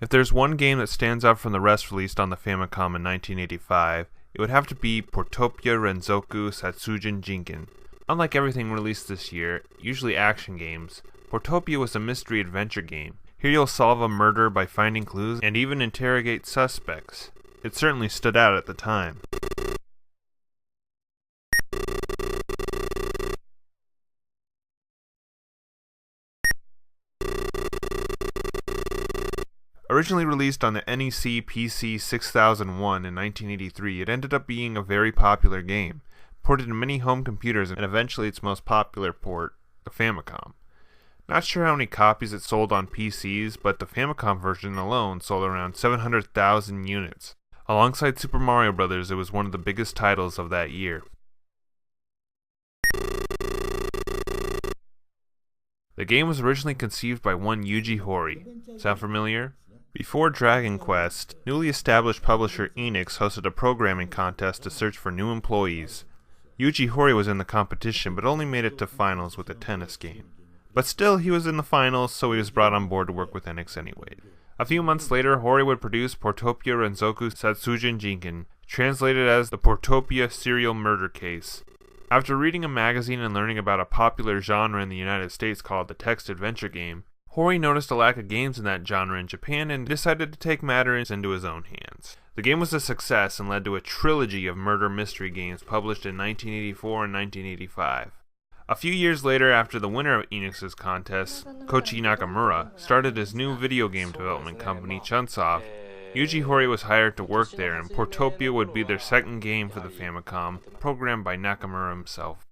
If there's one game that stands out from the rest released on the Famicom in 1985, it would have to be Portopia Renzoku Satsujin Jinken. Unlike everything released this year, usually action games, Portopia was a mystery adventure game. Here you'll solve a murder by finding clues and even interrogate suspects. It certainly stood out at the time. Originally released on the NEC PC 6001 in 1983, it ended up being a very popular game, ported to many home computers and eventually its most popular port, the Famicom. Not sure how many copies it sold on PCs, but the Famicom version alone sold around 700,000 units. Alongside Super Mario Bros., it was one of the biggest titles of that year. The game was originally conceived by one Yuji Horii. Sound familiar? Before Dragon Quest, newly established publisher Enix hosted a programming contest to search for new employees. Yuji Horii was in the competition, but only made it to finals with a tennis game. But still, he was in the finals, so he was brought on board to work with Enix anyway. A few months later, Horii would produce Portopia Renzoku Satsujin Jinken, translated as the Portopia Serial Murder Case. After reading a magazine and learning about a popular genre in the United States called the text adventure game, Horii noticed a lack of games in that genre in Japan and decided to take matters into his own hands. The game was a success and led to a trilogy of murder mystery games published in 1984 and 1985. A few years later, after the winner of Enix's contest, Koichi Nakamura, started his new video game development company, Chunsoft, Yuji Horii was hired to work there, and Portopia would be their second game for the Famicom, programmed by Nakamura himself.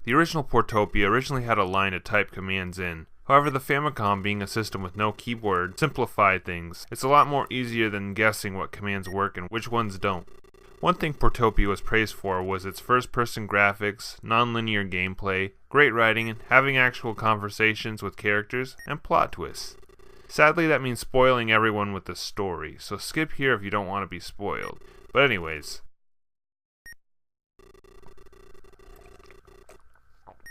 The original Portopia originally had a line to type commands in. However, the Famicom, being a system with no keyboard, simplified things. It's a lot more easier than guessing what commands work and which ones don't. One thing Portopia was praised for was its first-person graphics, non-linear gameplay, great writing, and having actual conversations with characters, and plot twists. Sadly, that means spoiling everyone with the story, so skip here if you don't want to be spoiled. But anyways.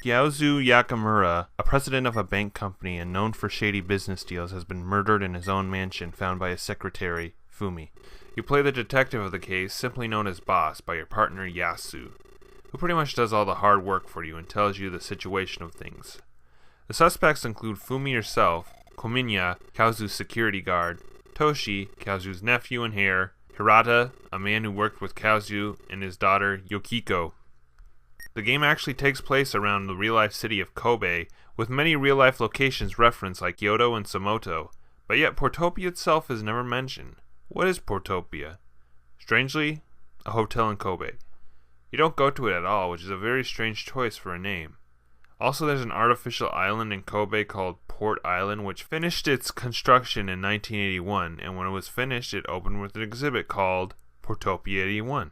Gyaozu Yakamura, a president of a bank company and known for shady business deals, has been murdered in his own mansion found by his secretary, Fumi. You play the detective of the case, simply known as Boss, by your partner Yasu, who pretty much does all the hard work for you and tells you the situation of things. The suspects include Fumi herself, Kominya, Kaozu's security guard, Toshi, Kaozu's nephew and heir, Hirata, a man who worked with Kaozu, and his daughter Yukiko. The game actually takes place around the real-life city of Kobe, with many real-life locations referenced like Kyoto and Samoto, but yet Portopia itself is never mentioned. What is Portopia? Strangely, a hotel in Kobe. You don't go to it at all, which is a very strange choice for a name. Also, there's an artificial island in Kobe called Port Island, which finished its construction in 1981, and when it was finished, it opened with an exhibit called Portopia 81.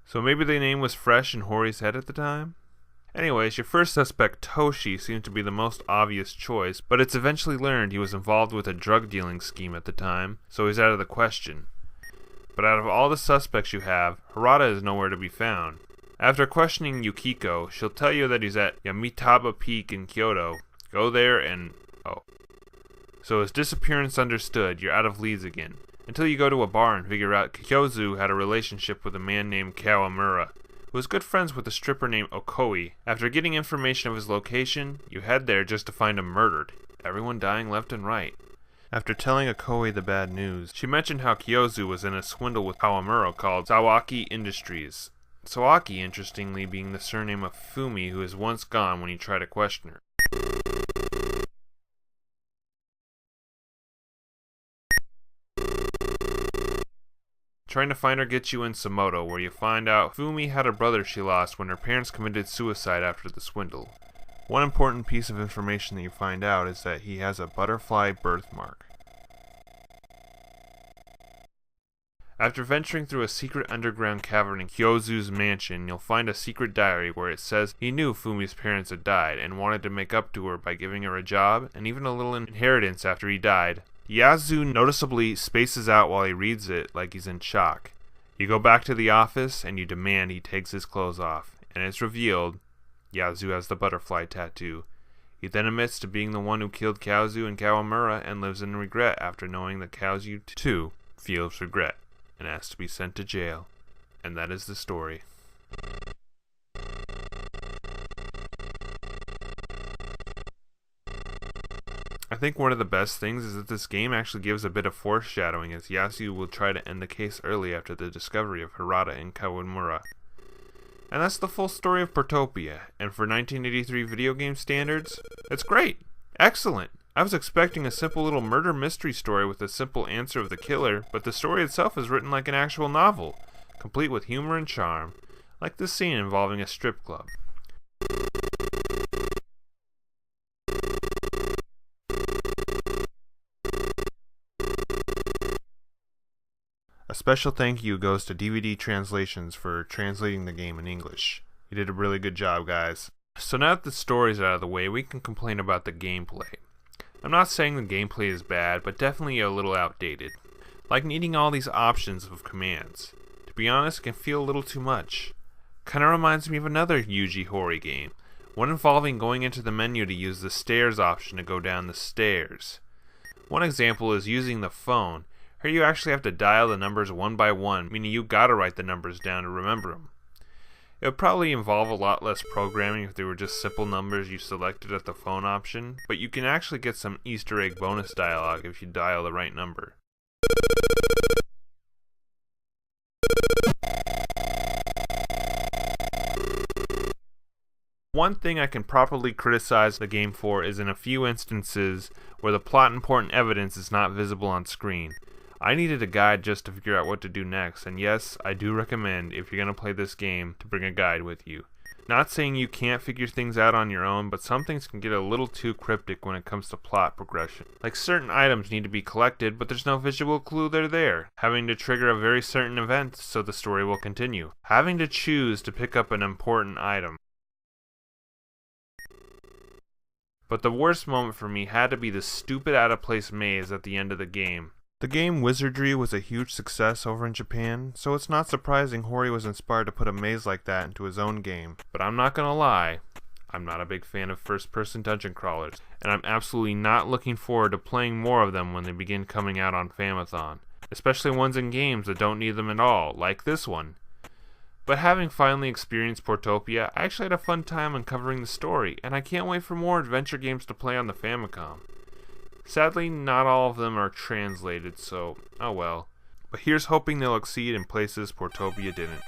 So maybe the name was fresh in Horii's head at the time? Anyways, your first suspect, Toshi, seemed to be the most obvious choice, but it's eventually learned he was involved with a drug dealing scheme at the time, so he's out of the question. But out of all the suspects you have, Hirata is nowhere to be found. After questioning Yukiko, she'll tell you that he's at Yamitaba Peak in Kyoto. Go there and... oh. So his disappearance understood, you're out of leads again. Until you go to a bar and figure out Kyozu had a relationship with a man named Kawamura, who was good friends with a stripper named Okoi. After getting information of his location, you head there just to find him murdered, everyone dying left and right. After telling Okoi the bad news, she mentioned how Kyozu was in a swindle with Kawamura called Sawaki Industries. Sawaki, interestingly, being the surname of Fumi, who is once gone when you try to question her. Trying to find her gets you in Samoto, where you find out Fumi had a brother she lost when her parents committed suicide after the swindle. One important piece of information that you find out is that he has a butterfly birthmark. After venturing through a secret underground cavern in Kyozu's mansion, you'll find a secret diary where it says he knew Fumi's parents had died and wanted to make up to her by giving her a job and even a little inheritance after he died. Yasu noticeably spaces out while he reads it like he's in shock. You go back to the office and you demand he takes his clothes off, and it's revealed Yasu has the butterfly tattoo. He then admits to being the one who killed Kaozu and Kawamura and lives in regret after knowing that Kaozu too feels regret and asks to be sent to jail. And that is the story. I think one of the best things is that this game actually gives a bit of foreshadowing, as Yasu will try to end the case early after the discovery of Harada and Kawamura. And that's the full story of Portopia, and for 1983 video game standards, it's great! Excellent! I was expecting a simple little murder mystery story with a simple answer of the killer, but the story itself is written like an actual novel, complete with humor and charm, like this scene involving a strip club. A special thank you goes to DVD Translations for translating the game in English. You did a really good job, guys. So now that the story's out of the way, we can complain about the gameplay. I'm not saying the gameplay is bad, but definitely a little outdated. Like needing all these options of commands. To be honest, it can feel a little too much. Kinda reminds me of another Yuji Horii game, one involving going into the menu to use the stairs option to go down the stairs. One example is using the phone. Here you actually have to dial the numbers one by one, meaning you gotta write the numbers down to remember them. It would probably involve a lot less programming if they were just simple numbers you selected at the phone option, but you can actually get some Easter egg bonus dialogue if you dial the right number. One thing I can properly criticize the game for is in a few instances where the plot important evidence is not visible on screen. I needed a guide just to figure out what to do next, and yes, I do recommend, if you're going to play this game, to bring a guide with you. Not saying you can't figure things out on your own, but some things can get a little too cryptic when it comes to plot progression. Like certain items need to be collected, but there's no visual clue they're there. Having to trigger a very certain event so the story will continue. Having to choose to pick up an important item. But the worst moment for me had to be the stupid out-of-place maze at the end of the game. The game Wizardry was a huge success over in Japan, so it's not surprising Horii was inspired to put a maze like that into his own game. But I'm not gonna lie, I'm not a big fan of first-person dungeon crawlers, and I'm absolutely not looking forward to playing more of them when they begin coming out on FamiThon, especially ones in games that don't need them at all, like this one. But having finally experienced Portopia, I actually had a fun time uncovering the story, and I can't wait for more adventure games to play on the Famicom. Sadly, not all of them are translated, so oh well. But here's hoping they'll exceed in places Portopia didn't.